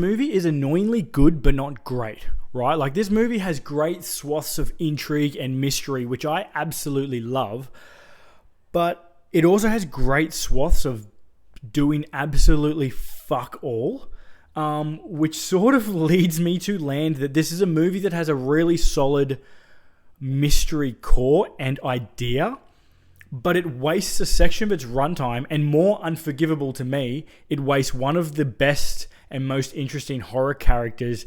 movie is annoyingly good but not great, right? Like, this movie has great swaths of intrigue and mystery, which I absolutely love, but it also has great swaths of doing absolutely fuck all, which sort of leads me to land that this is a movie that has a really solid mystery core and idea, but it wastes a section of its runtime, and more unforgivable to me, it wastes one of the best and most interesting horror characters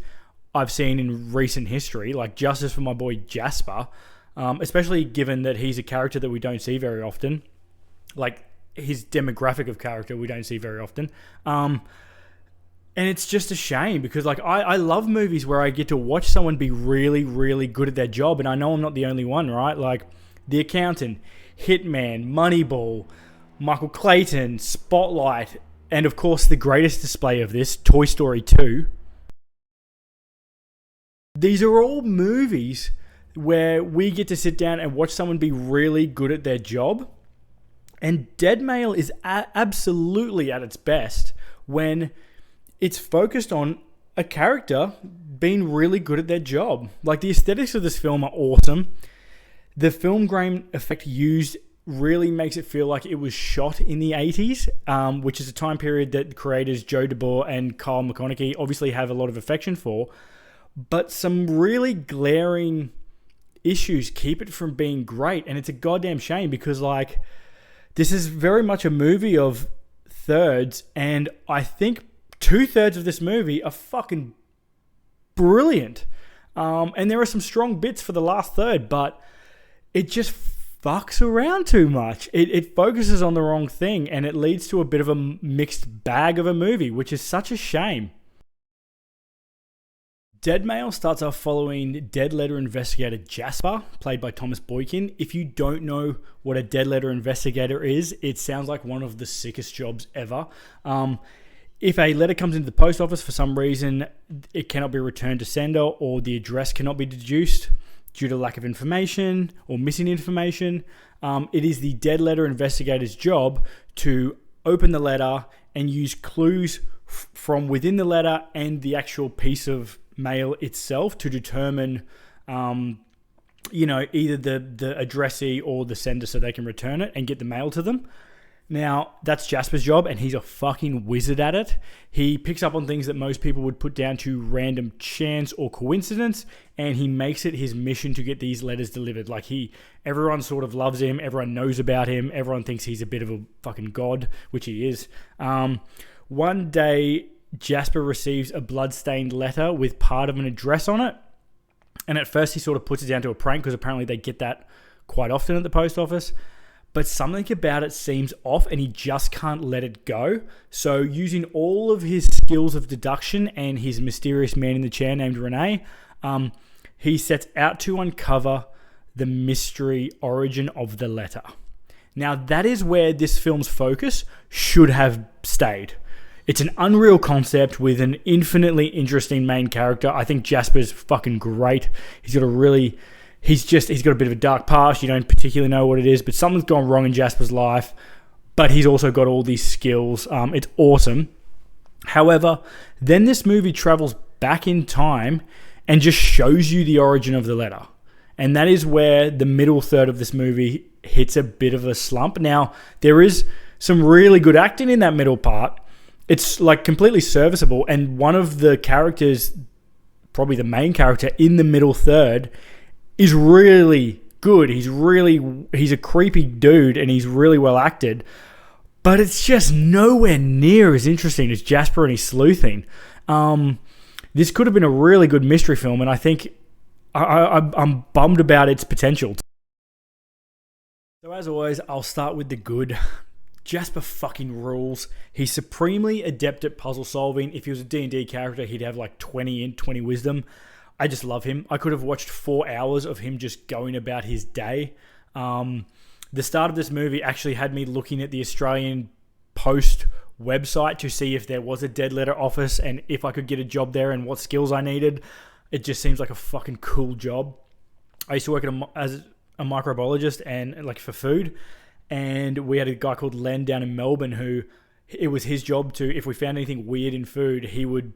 I've seen in recent history. Like, justice for my boy Jasper, especially given that he's a character that we don't see very often. Like, his demographic of character we don't see very often. And it's just a shame because, like, I love movies where I get to watch someone be really, really good at their job, and I know I'm not the only one, right? Like, The Accountant, Hitman, Moneyball, Michael Clayton, Spotlight, and of course the greatest display of this, Toy Story 2. These are all movies where we get to sit down and watch someone be really good at their job. And Dead Male is absolutely at its best when it's focused on a character being really good at their job. Like, the aesthetics of this film are awesome. The film grain effect used really makes it feel like it was shot in the 80s, which is a time period that creators Joe DeBoer and Kyle McConaughey obviously have a lot of affection for. But some really glaring issues keep it from being great. And it's a goddamn shame because, like, this is very much a movie of thirds. And I think 2/3 of this movie are fucking brilliant. And there are some strong bits for the last third, but it just fucks around too much. It focuses on the wrong thing, and it leads to a bit of a mixed bag of a movie, which is such a shame. Dead Male starts off following dead letter investigator Jasper, played by Thomas Boykin. If you don't know what a dead letter investigator is, it sounds like one of the sickest jobs ever. If a letter comes into the post office for some reason, it cannot be returned to sender, or the address cannot be deduced due to lack of information or missing information, it is the dead letter investigator's job to open the letter and use clues from within the letter and the actual piece of mail itself to determine, either the addressee or the sender so they can return it and get the mail to them. Now, that's Jasper's job, and he's a fucking wizard at it. He picks up on things that most people would put down to random chance or coincidence, and he makes it his mission to get these letters delivered. Like, everyone sort of loves him, everyone knows about him, everyone thinks he's a bit of a fucking god, which he is. One day, Jasper receives a blood-stained letter with part of an address on it, and at first he sort of puts it down to a prank because apparently they get that quite often at the post office. But something about it seems off and he just can't let it go. So using all of his skills of deduction and his mysterious man in the chair named Renee, he sets out to uncover the mystery origin of the letter. Now, that is where this film's focus should have stayed. It's an unreal concept with an infinitely interesting main character. I think Jasper's fucking great. He's got a bit of a dark past. You don't particularly know what it is, but something's gone wrong in Jasper's life. But he's also got all these skills. It's awesome. However, then this movie travels back in time and just shows you the origin of the letter. And that is where the middle third of this movie hits a bit of a slump. Now, there is some really good acting in that middle part. It's like completely serviceable. And one of the characters, probably the main character in the middle third, is really good. He's a creepy dude and he's really well acted, but it's just nowhere near as interesting as Jasper and his sleuthing. This could have been a really good mystery film, and I think I'm bummed about its potential. So as always, I'll start with the good. Jasper fucking rules. He's supremely adept at puzzle solving. If he was a D&D character, he'd have like 20 wisdom. I just love him. I could have watched 4 hours of him just going about his day. The start of this movie actually had me looking at the Australian Post website to see if there was a dead letter office and if I could get a job there and what skills I needed. It just seems like a fucking cool job. I used to work as a microbiologist and like for food, and we had a guy called Len down in Melbourne who it was his job to, if we found anything weird in food, he would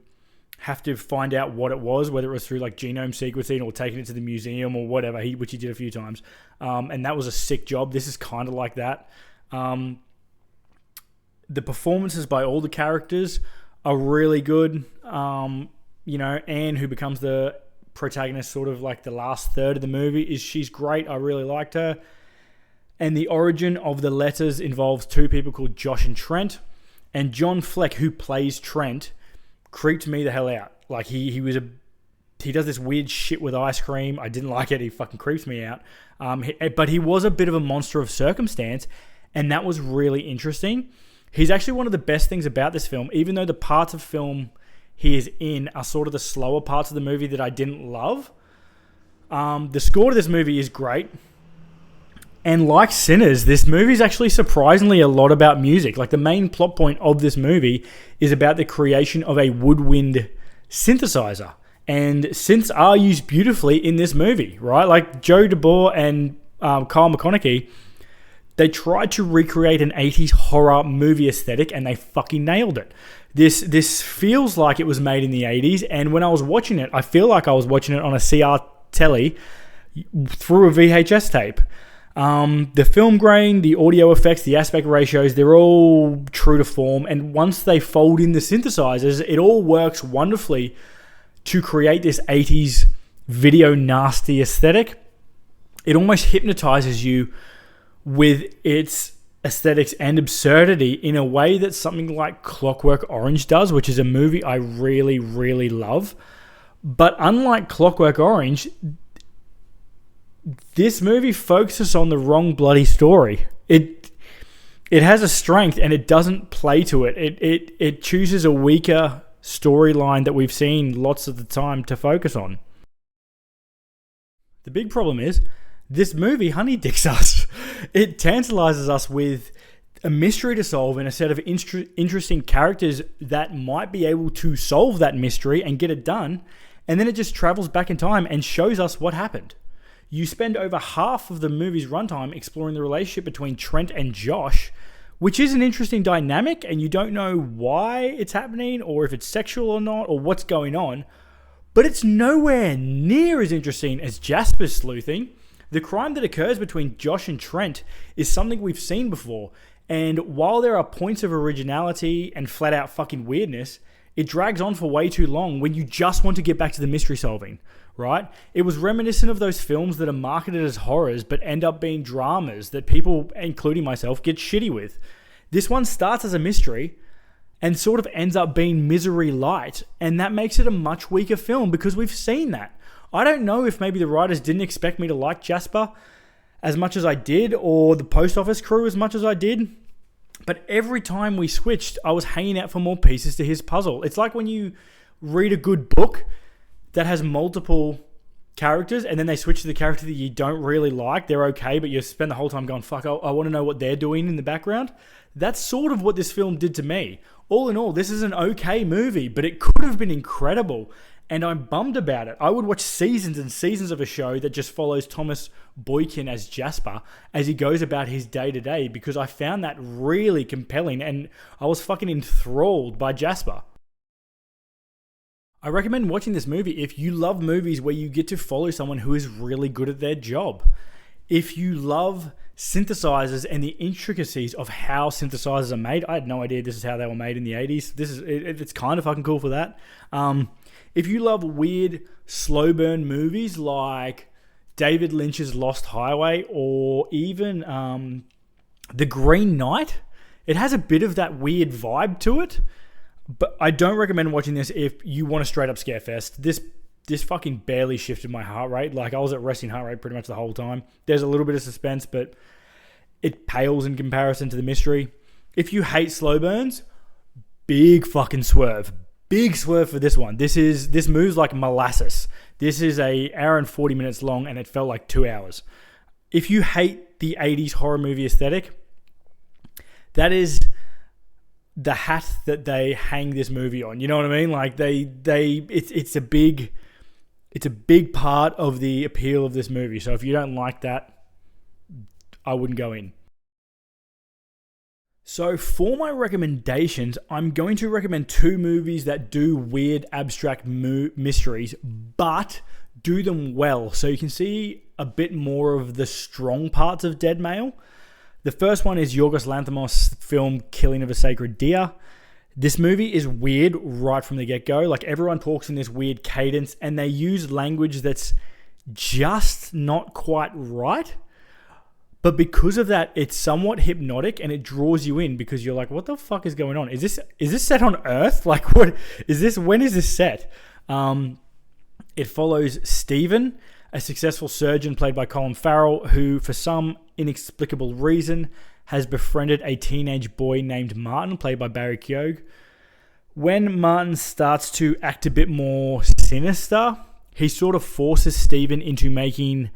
have to find out what it was, whether it was through like genome sequencing or taking it to the museum or whatever, which he did a few times. And that was a sick job. This is kind of like that. The performances by all the characters are really good. Anne, who becomes the protagonist sort of like the last third of the movie, she's great. I really liked her. And the origin of the letters involves two people called Josh and Trent. And John Fleck, who plays Trent, creeped me the hell out. Like he does this weird shit with ice cream. I didn't like it. He fucking creeps me out. But he was a bit of a monster of circumstance, and that was really interesting. He's actually one of the best things about this film, even though the parts of film he is in are sort of the slower parts of the movie that I didn't love. The score to this movie is great. And like Sinners, this movie is actually surprisingly a lot about music. Like the main plot point of this movie is about the creation of a woodwind synthesizer. And synths are used beautifully in this movie, right? Like Joe DeBoer and Kyle McConaughey, they tried to recreate an 80s horror movie aesthetic and they fucking nailed it. This feels like it was made in the 80s, and when I was watching it, I feel like I was watching it on a CR telly through a VHS tape. The film grain, the audio effects, the aspect ratios, they're all true to form, and once they fold in the synthesizers, it all works wonderfully to create this 80s video nasty aesthetic. It almost hypnotizes you with its aesthetics and absurdity in a way that something like Clockwork Orange does, which is a movie I really, really love. But unlike Clockwork Orange, this movie focuses on the wrong bloody story. It has a strength and it doesn't play to it. It chooses a weaker storyline that we've seen lots of the time to focus on. The big problem is this movie honeydicks us. It tantalizes us with a mystery to solve and a set of interesting characters that might be able to solve that mystery and get it done, and then it just travels back in time and shows us what happened. You spend over half of the movie's runtime exploring the relationship between Trent and Josh, which is an interesting dynamic, and you don't know why it's happening or if it's sexual or not or what's going on, but it's nowhere near as interesting as Jasper's sleuthing. The crime that occurs between Josh and Trent is something we've seen before, and while there are points of originality and flat out fucking weirdness, it drags on for way too long when you just want to get back to the mystery solving, right? It was reminiscent of those films that are marketed as horrors but end up being dramas that people, including myself, get shitty with. This one starts as a mystery and sort of ends up being misery light, and that makes it a much weaker film because we've seen that. I don't know if maybe the writers didn't expect me to like Jasper as much as I did, or the post office crew as much as I did, but every time we switched, I was hanging out for more pieces to his puzzle. It's like when you read a good book that has multiple characters and then they switch to the character that you don't really like. They're okay, but you spend the whole time going, fuck, I want to know what they're doing in the background. That's sort of what this film did to me. All in all, this is an okay movie, but it could have been incredible. And I'm bummed about it. I would watch seasons and seasons of a show that just follows Thomas Boykin as Jasper as he goes about his day-to-day, because I found that really compelling and I was fucking enthralled by Jasper. I recommend watching this movie if you love movies where you get to follow someone who is really good at their job. If you love synthesizers and the intricacies of how synthesizers are made, I had no idea this is how they were made in the 80s. It's kind of fucking cool for that. If you love weird, slow burn movies like David Lynch's Lost Highway or even The Green Knight, it has a bit of that weird vibe to it. But I don't recommend watching this if you want a straight up scare fest. This fucking barely shifted my heart rate. Like, I was at resting heart rate pretty much the whole time. There's a little bit of suspense, but it pales in comparison to the mystery. If you hate slow burns, big fucking swerve. Big swerve for this one. This moves like molasses. This is a hour and 40 minutes long, and it felt like 2 hours. If you hate the 80s horror movie aesthetic, that is the hat that they hang this movie on. You know what I mean? Like it's a big part of the appeal of this movie. So if you don't like that, I wouldn't go in. So for my recommendations, I'm going to recommend 2 movies that do weird abstract mysteries, but do them well. So you can see a bit more of the strong parts of Dead Male. The first one is Yorgos Lanthimos' film Killing of a Sacred Deer. This movie is weird right from the get-go. Like, everyone talks in this weird cadence, and they use language that's just not quite right. But because of that, it's somewhat hypnotic and it draws you in because you're like, what the fuck is going on? Is this set on Earth? Like, what is this? When is this set? It follows Stephen, a successful surgeon played by Colin Farrell, who for some inexplicable reason has befriended a teenage boy named Martin, played by Barry Keogh. When Martin starts to act a bit more sinister, he sort of forces Stephen into making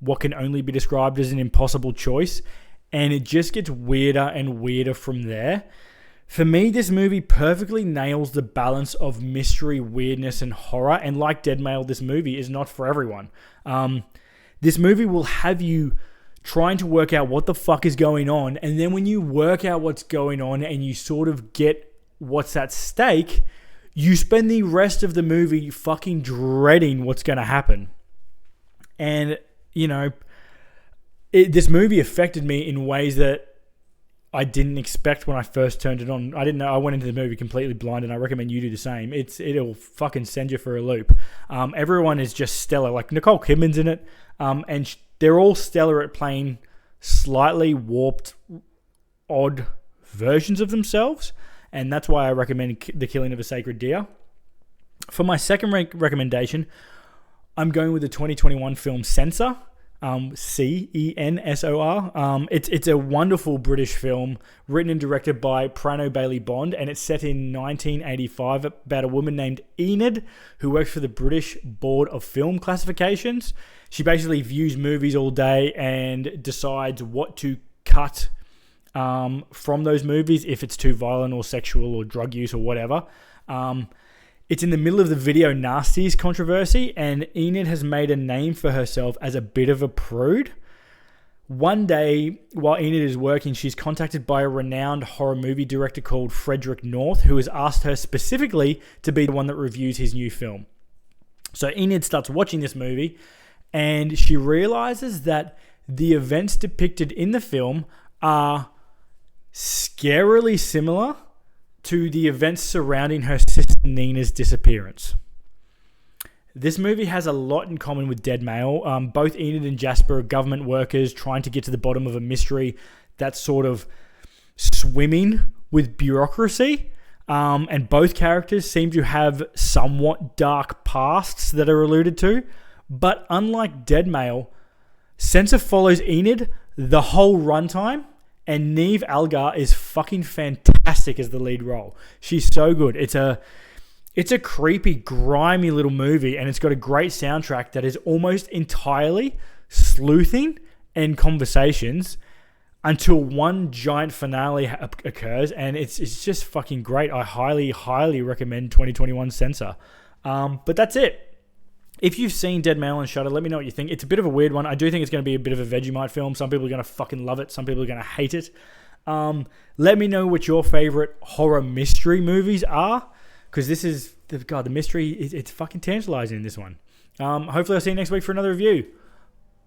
what can only be described as an impossible choice, and it just gets weirder and weirder from there. For me, this movie perfectly nails the balance of mystery, weirdness, and horror, and like Dead Male, this movie is not for everyone. This movie will have you trying to work out what the fuck is going on, and then when you work out what's going on and you sort of get what's at stake, you spend the rest of the movie fucking dreading what's going to happen. And you know, this movie affected me in ways that I didn't expect when I first turned it on. I didn't know. I went into the movie completely blind, and I recommend you do the same. It'll fucking send you for a loop. Everyone is just stellar. Like, Nicole Kidman's in it, and they're all stellar at playing slightly warped, odd versions of themselves, and that's why I recommend The Killing of a Sacred Deer. For my second recommendation, I'm going with the 2021 film Censor, Censor. It's a wonderful British film written and directed by Prano Bailey Bond, and it's set in 1985 about a woman named Enid who works for the British Board of Film Classifications. She basically views movies all day and decides what to cut from those movies if it's too violent or sexual or drug use or whatever. It's in the middle of the video nasties controversy, and Enid has made a name for herself as a bit of a prude. One day, while Enid is working, she's contacted by a renowned horror movie director called Frederick North, who has asked her specifically to be the one that reviews his new film. So Enid starts watching this movie, and she realizes that the events depicted in the film are scarily similar to the events surrounding her sister Nina's disappearance. This movie has a lot in common with Dead Male. Both Enid and Jasper are government workers trying to get to the bottom of a mystery that's sort of swimming with bureaucracy. And both characters seem to have somewhat dark pasts that are alluded to. But unlike Dead Male, Censor follows Enid the whole runtime, and Neve Algar is fucking fantastic as the lead role. She's so good. It's a creepy, grimy little movie, and it's got a great soundtrack that is almost entirely sleuthing and conversations until one giant finale occurs, and it's just fucking great. I highly, highly recommend 2021 Censor. But that's it. If you've seen Dead Male and Shudder, let me know what you think. It's a bit of a weird one. I do think it's going to be a bit of a Vegemite film. Some people are going to fucking love it. Some people are going to hate it. Let me know what your favorite horror mystery movies are, because this is, God, the mystery, it's fucking tantalizing in this one. Hopefully I'll see you next week for another review.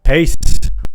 Peace.